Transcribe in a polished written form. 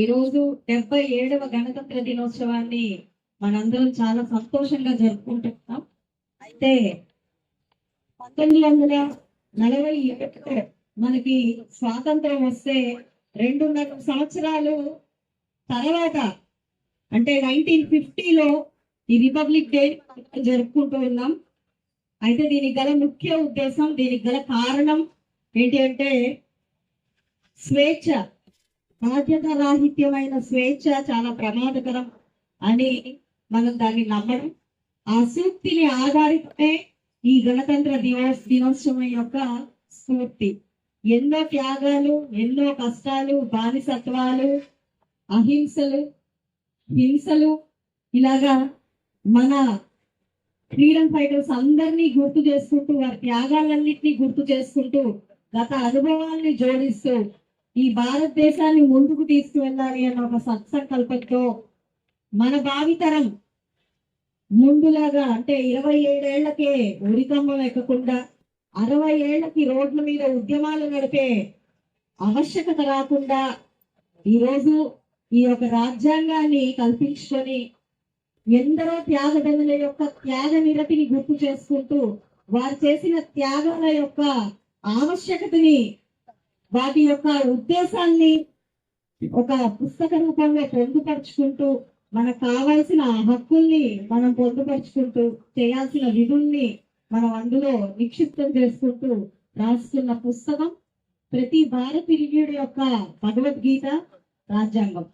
ఈరోజు 77వ గణతంత్ర దినోత్సవాన్ని మనందరం చాలా సంతోషంగా జరుపుకుంటున్నాం. అయితే 1947 మనకి స్వాతంత్రం వస్తే 2.5 సంవత్సరాలు తర్వాత అంటే 1950లో ఈ రిపబ్లిక్ డే జరుపుకుంటూ ఉన్నాం. అయితే దీనికి గల ముఖ్య ఉద్దేశం, దీనికి గల కారణం ఏంటి అంటే స్వేచ్ఛ, బాధ్యత రాహిత్యమైన స్వేచ్ఛ చాలా ప్రమాదకరం అని మనం దాన్ని నమ్మడం. ఆ సూక్తిని ఆధారితమే ఈ గణతంత్ర దినోత్సవం యొక్క స్ఫూర్తి. ఎన్నో త్యాగాలు, ఎన్నో కష్టాలు, బానిసత్వాలు, అహింసలు, హింసలు, ఇలాగా మన ఫ్రీడమ్ ఫైటర్స్ అందరినీ గుర్తు చేసుకుంటూ, వారి త్యాగాలన్నింటినీ గుర్తు చేసుకుంటూ, గత అనుభవాల్ని జోడిస్తూ ఈ భారతదేశాన్ని ముందుకు తీసుకువెళ్ళాలి అన్న ఒక సత్సంకల్పంతో మన భావితరం ముందులాగా అంటే 27 ఏళ్లకే ఉరికమ్మం ఎక్కకుండా 60 ఏళ్లకి రోడ్ల మీద ఉద్యమాలు నడిపే ఆవశ్యకత రాకుండా ఈరోజు ఈ యొక్క రాజ్యాంగాన్ని కల్పించుకొని ఎందరో త్యాగదనుల యొక్క త్యాగ నిరతిని గుర్తు చేసుకుంటూ వారు చేసిన త్యాగాల యొక్క ఆవశ్యకతని, వాటి యొక్క ఉద్దేశాన్ని ఒక పుస్తక రూపంలో పొందుపరుచుకుంటూ మనకు కావాల్సిన హక్కుల్ని మనం పొందుపరుచుకుంటూ చేయాల్సిన విధుల్ని మనం అందులో నిక్షిప్తం చేసుకుంటూ రాసుకున్న పుస్తకం ప్రతి భారతీయుడి యొక్క భగవద్గీత, రాజ్యాంగం.